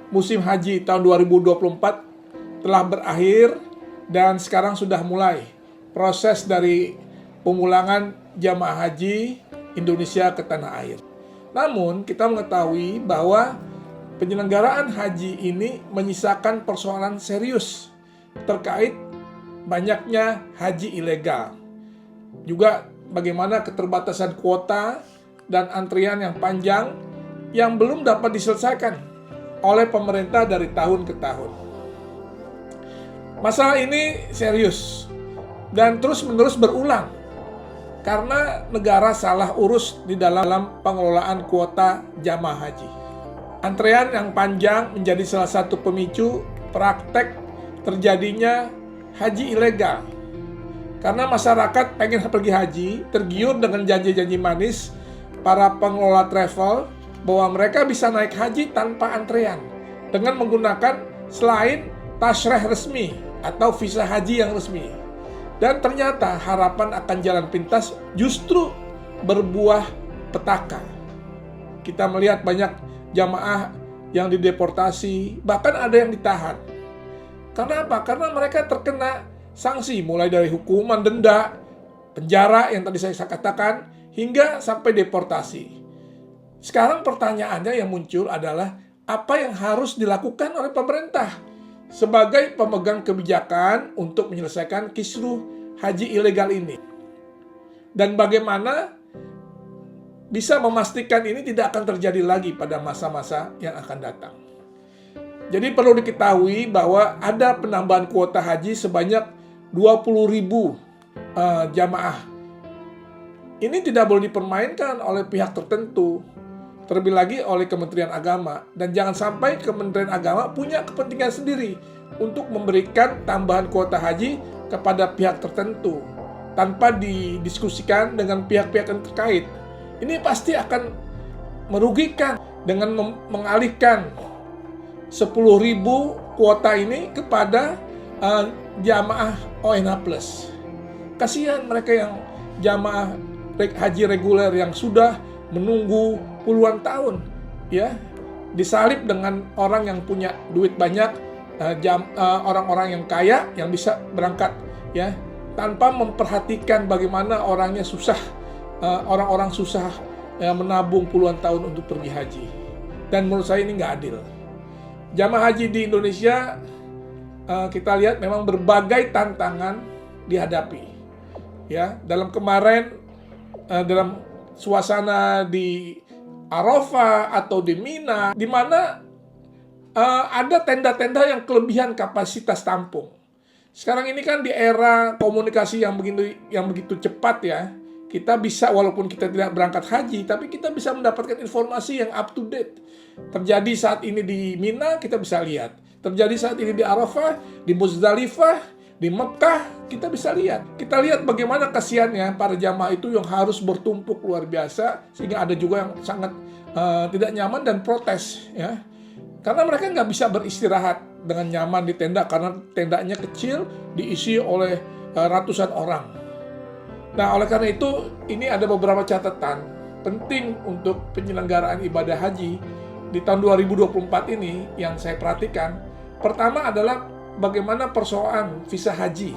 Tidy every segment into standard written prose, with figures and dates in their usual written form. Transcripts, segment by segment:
musim haji tahun 2024 telah berakhir dan sekarang sudah mulai proses dari pemulangan jamaah haji Indonesia ke tanah air. Namun kita mengetahui bahwa penyelenggaraan haji ini menyisakan persoalan serius terkait banyaknya haji ilegal. Juga bagaimana keterbatasan kuota dan antrian yang panjang yang belum dapat diselesaikan oleh pemerintah dari tahun ke tahun. Masalah ini serius dan terus-menerus berulang karena negara salah urus di dalam pengelolaan kuota jamaah haji. Antrean yang panjang menjadi salah satu pemicu praktek terjadinya haji ilegal. Karena masyarakat pengen pergi haji, tergiur dengan janji-janji manis para pengelola travel bahwa mereka bisa naik haji tanpa antrean dengan menggunakan selain tasyrih resmi atau visa haji yang resmi. Dan ternyata harapan akan jalan pintas justru berbuah petaka. Kita melihat banyak jamaah yang dideportasi, bahkan ada yang ditahan. Karena apa? Karena mereka terkena sanksi mulai dari hukuman denda, penjara yang tadi saya katakan, hingga sampai deportasi. Sekarang pertanyaannya yang muncul adalah apa yang harus dilakukan oleh pemerintah sebagai pemegang kebijakan untuk menyelesaikan kisruh haji ilegal ini. Dan bagaimana bisa memastikan ini tidak akan terjadi lagi pada masa-masa yang akan datang. Jadi perlu diketahui bahwa ada penambahan kuota haji sebanyak 20.000 jamaah. Ini tidak boleh dipermainkan oleh pihak tertentu, terlebih lagi oleh Kementerian Agama. Dan jangan sampai Kementerian Agama punya kepentingan sendiri untuk memberikan tambahan kuota haji kepada pihak tertentu tanpa didiskusikan dengan pihak-pihak yang terkait. Ini pasti akan merugikan dengan mengalihkan 10.000 kuota ini kepada jamaah ONH+. Kasihan mereka yang jamaah haji reguler yang sudah menunggu puluhan tahun, ya, disalib dengan orang yang punya duit banyak, orang-orang yang kaya yang bisa berangkat, ya, tanpa memperhatikan bagaimana orangnya susah, orang-orang susah menabung puluhan tahun untuk pergi haji. Dan menurut saya ini nggak adil. Jamaah haji di Indonesia kita lihat memang berbagai tantangan dihadapi, ya. Dalam kemarin dalam suasana di Arafah atau di Mina, di mana ada tenda-tenda yang kelebihan kapasitas tampung. Sekarang ini kan di era komunikasi yang begitu cepat, ya. Kita bisa, walaupun kita tidak berangkat haji, tapi kita bisa mendapatkan informasi yang up to date. Terjadi saat ini di Mina, kita bisa lihat. Terjadi saat ini di Arafah, di Muzdalifah, di Mekah, kita bisa lihat. Kita lihat bagaimana kasihannya para jamaah itu yang harus bertumpuk luar biasa, sehingga ada juga yang sangat tidak nyaman dan protes, ya. Karena mereka nggak bisa beristirahat dengan nyaman di tenda, karena tendanya kecil, diisi oleh ratusan orang. Nah, oleh karena itu, ini ada beberapa catatan penting untuk penyelenggaraan ibadah haji di tahun 2024 ini yang saya perhatikan. Pertama adalah bagaimana persoalan visa haji.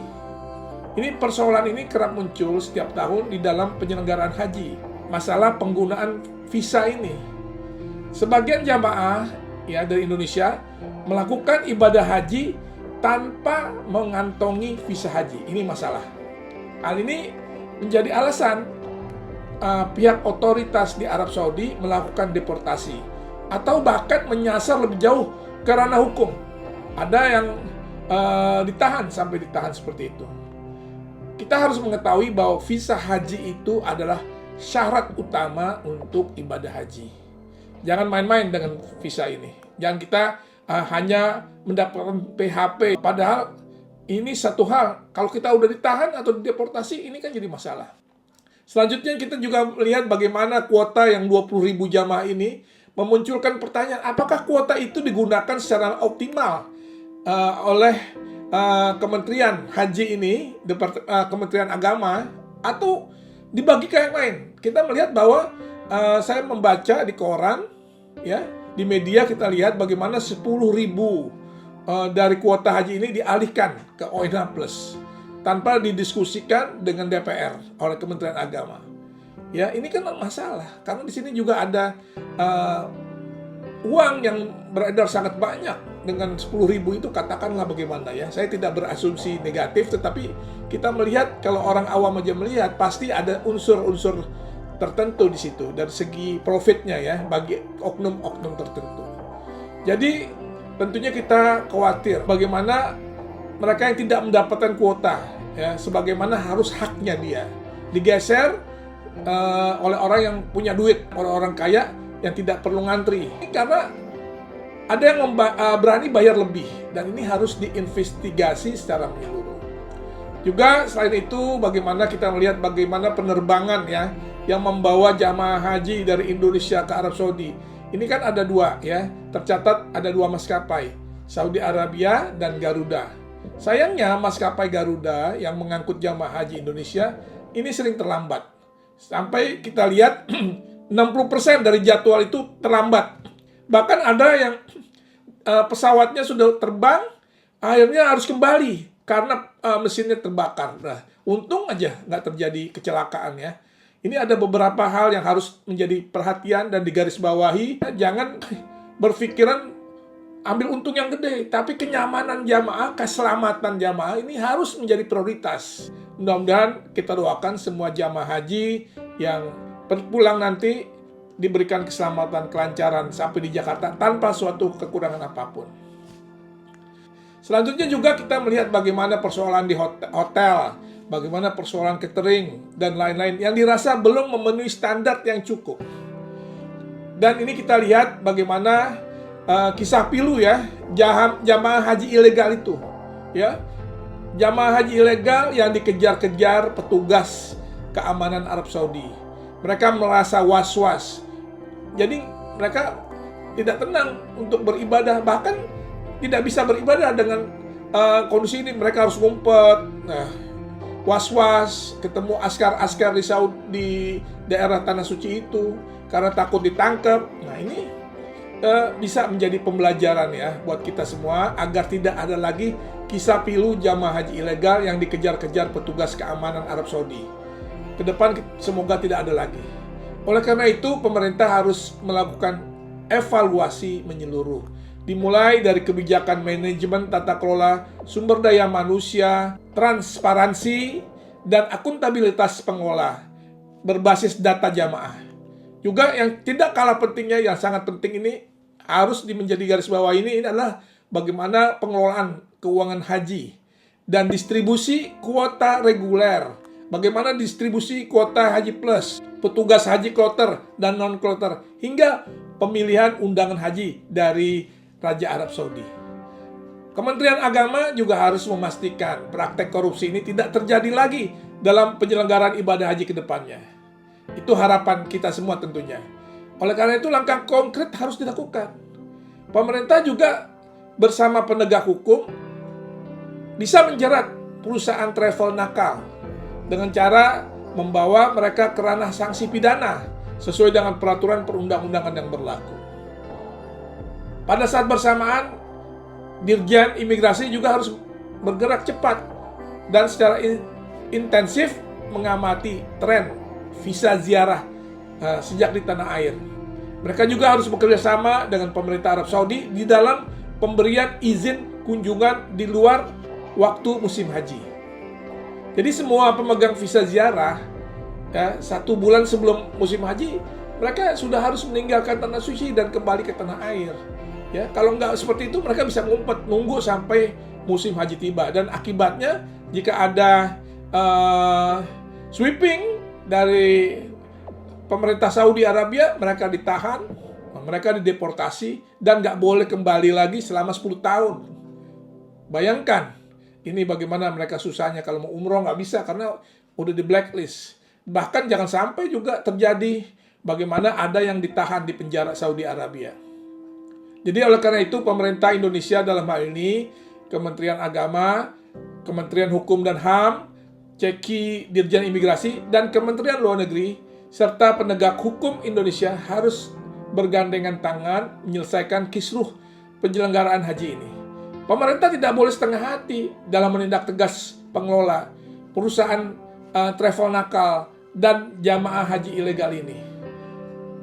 Persoalan ini kerap muncul setiap tahun di dalam penyelenggaraan haji. Masalah penggunaan visa ini. Sebagian jamaah, ya, dari Indonesia melakukan ibadah haji tanpa mengantongi visa haji. Ini masalah. Hal ini menjadi alasan pihak otoritas di Arab Saudi melakukan deportasi atau bahkan menyasar lebih jauh ke ranah hukum. Ada yang ditahan seperti itu. Kita harus mengetahui bahwa visa haji itu adalah syarat utama untuk ibadah haji. Jangan main-main dengan visa ini. Jangan kita hanya mendapatkan PHP, padahal ini satu hal, kalau kita udah ditahan atau dideportasi, ini kan jadi masalah. Selanjutnya kita juga melihat bagaimana kuota yang 20.000 jamaah ini memunculkan pertanyaan, apakah kuota itu digunakan secara optimal oleh Kementerian Haji ini, Kementerian Agama, atau dibagi ke yang lain. Kita melihat bahwa saya membaca di koran, ya, di media kita lihat bagaimana 10.000 dari kuota haji ini dialihkan ke ONH Plus tanpa didiskusikan dengan DPR oleh Kementerian Agama. Ya, ini kan masalah karena di sini juga ada uang yang beredar sangat banyak. Dengan 10.000 itu katakanlah bagaimana ya. Saya tidak berasumsi negatif, tetapi kita melihat kalau orang awam aja melihat pasti ada unsur-unsur tertentu di situ dari segi profitnya ya bagi oknum-oknum tertentu. Jadi tentunya kita khawatir bagaimana mereka yang tidak mendapatkan kuota ya sebagaimana harus haknya dia digeser oleh orang yang punya duit, orang-orang kaya yang tidak perlu ngantri. Karena ada yang berani bayar lebih, dan ini harus diinvestigasi secara menyeluruh. Juga selain itu, bagaimana kita melihat bagaimana penerbangan ya yang membawa jamaah haji dari Indonesia ke Arab Saudi. Ini kan ada dua ya, tercatat ada dua maskapai, Saudi Arabia dan Garuda. Sayangnya maskapai Garuda yang mengangkut jamaah haji Indonesia ini sering terlambat. Sampai kita lihat 60% dari jadwal itu terlambat. Bahkan ada yang pesawatnya sudah terbang, akhirnya harus kembali karena mesinnya terbakar. Nah, untung aja nggak terjadi kecelakaan ya. Ini ada beberapa hal yang harus menjadi perhatian dan digarisbawahi. Jangan berpikiran ambil untung yang gede, tapi kenyamanan jamaah, keselamatan jamaah ini harus menjadi prioritas. Mudah-mudahan kita doakan semua jamaah haji yang pulang nanti diberikan keselamatan, kelancaran sampai di Jakarta tanpa suatu kekurangan apapun. Selanjutnya juga kita melihat bagaimana persoalan di hotel, bagaimana persoalan catering, dan lain-lain yang dirasa belum memenuhi standar yang cukup. Dan ini kita lihat bagaimana kisah pilu ya, jamaah haji ilegal itu. Ya, jamaah haji ilegal yang dikejar-kejar petugas keamanan Arab Saudi. Mereka merasa was-was. Jadi mereka tidak tenang untuk beribadah, bahkan tidak bisa beribadah dengan kondisi ini. Mereka harus ngumpet, was-was, ketemu askar-askar di daerah Tanah Suci itu karena takut ditangkap. Nah ini bisa menjadi pembelajaran ya buat kita semua agar tidak ada lagi kisah pilu jamaah haji ilegal yang dikejar-kejar petugas keamanan Arab Saudi. Ke depan semoga tidak ada lagi. Oleh karena itu, pemerintah harus melakukan evaluasi menyeluruh. Dimulai dari kebijakan manajemen tata kelola sumber daya manusia, transparansi, dan akuntabilitas pengelola berbasis data jamaah. Juga yang tidak kalah pentingnya, yang sangat penting ini harus menjadi garis bawah ini adalah bagaimana pengelolaan keuangan haji dan distribusi kuota reguler. Bagaimana distribusi kuota haji plus, petugas haji kloter dan non-kloter, hingga pemilihan undangan haji dari Raja Arab Saudi. Kementerian Agama juga harus memastikan praktek korupsi ini tidak terjadi lagi dalam penyelenggaraan ibadah haji ke depannya. Itu harapan kita semua tentunya. Oleh karena itu langkah konkret harus dilakukan. Pemerintah juga bersama penegak hukum bisa menjerat perusahaan travel nakal dengan cara membawa mereka ke ranah sanksi pidana sesuai dengan peraturan perundang-undangan yang berlaku. Pada saat bersamaan, Dirjen Imigrasi juga harus bergerak cepat dan secara intensif mengamati tren visa ziarah sejak di tanah air. Mereka juga harus bekerja sama dengan pemerintah Arab Saudi di dalam pemberian izin kunjungan di luar waktu musim haji. Jadi semua pemegang visa ziarah ya, 1 bulan sebelum musim haji mereka sudah harus meninggalkan tanah suci dan kembali ke tanah air. Ya, kalau nggak seperti itu mereka bisa ngumpet nunggu sampai musim haji tiba, dan akibatnya jika ada sweeping dari pemerintah Saudi Arabia, mereka ditahan, mereka dideportasi dan nggak boleh kembali lagi selama 10 tahun. Bayangkan, ini bagaimana mereka susahnya kalau mau umroh nggak bisa karena udah di blacklist. Bahkan jangan sampai juga terjadi bagaimana ada yang ditahan di penjara Saudi Arabia. Jadi oleh karena itu pemerintah Indonesia dalam hal ini, Kementerian Agama, Kementerian Hukum dan HAM, CEKI, Dirjen Imigrasi, dan Kementerian Luar Negeri, serta penegak hukum Indonesia harus bergandengan tangan menyelesaikan kisruh penyelenggaraan haji ini. Pemerintah tidak boleh setengah hati dalam menindak tegas pengelola perusahaan travel nakal dan jamaah haji ilegal ini.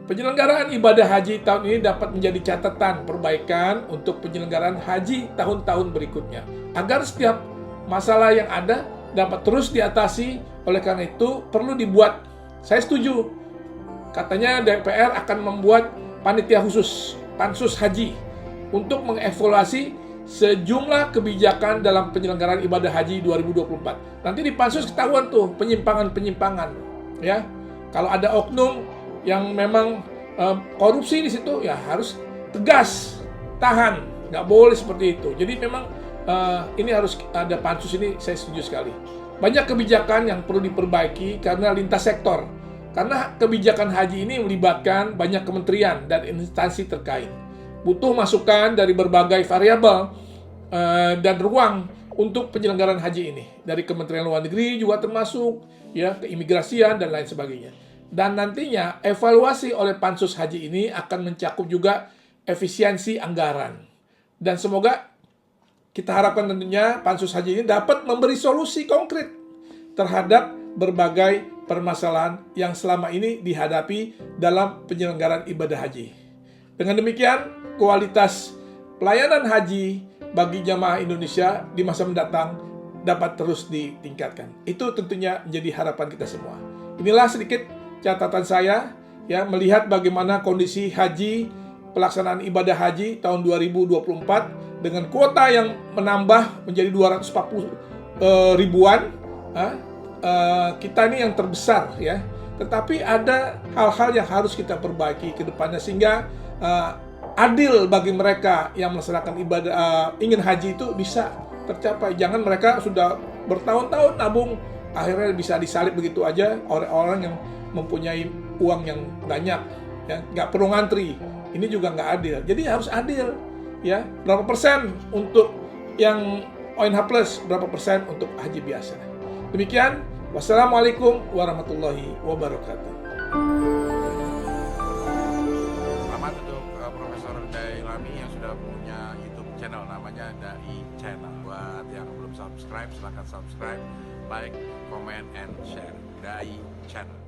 Penyelenggaraan ibadah haji tahun ini dapat menjadi catatan perbaikan untuk penyelenggaraan haji tahun-tahun berikutnya, agar setiap masalah yang ada dapat terus diatasi. Oleh karena itu perlu dibuat, saya setuju, katanya DPR akan membuat panitia khusus, pansus haji, untuk mengevaluasi sejumlah kebijakan dalam penyelenggaraan ibadah haji 2024. Nanti di pansus ketahuan tuh penyimpangan-penyimpangan, ya. Kalau ada oknum yang memang korupsi di situ, ya harus tegas, tahan, nggak boleh seperti itu. Jadi memang ini harus ada pansus ini, saya setuju sekali. Banyak kebijakan yang perlu diperbaiki karena lintas sektor. Karena kebijakan haji ini melibatkan banyak kementerian dan instansi terkait. Butuh masukan dari berbagai variabel dan ruang untuk penyelenggaraan haji ini. Dari Kementerian Luar Negeri juga termasuk, ya, keimigrasian dan lain sebagainya. Dan nantinya evaluasi oleh pansus haji ini akan mencakup juga efisiensi anggaran. Dan semoga kita harapkan tentunya pansus haji ini dapat memberi solusi konkret terhadap berbagai permasalahan yang selama ini dihadapi dalam penyelenggaraan ibadah haji. Dengan demikian, kualitas pelayanan haji bagi jamaah Indonesia di masa mendatang dapat terus ditingkatkan. Itu tentunya menjadi harapan kita semua. Inilah sedikit catatan saya, ya, melihat bagaimana kondisi haji, pelaksanaan ibadah haji tahun 2024 dengan kuota yang menambah menjadi 240 ribuan. Kita ini yang terbesar, ya. Tetapi ada hal-hal yang harus kita perbaiki ke depannya sehingga adil bagi mereka yang melaksanakan ibadah ingin haji itu bisa tercapai. Jangan mereka sudah bertahun-tahun nabung akhirnya bisa disalib begitu aja oleh orang yang mempunyai uang yang banyak, ya, nggak perlu ngantri. Ini juga nggak adil. Jadi harus adil, ya. Berapa persen untuk yang ONH plus, berapa persen untuk haji biasa. Demikian. Wassalamualaikum warahmatullahi wabarakatuh. Selamat untuk Profesor Dai Lami yang sudah punya YouTube channel namanya Dai Channel. Buat yang belum subscribe, silahkan subscribe, like, comment, and share. Dai Channel.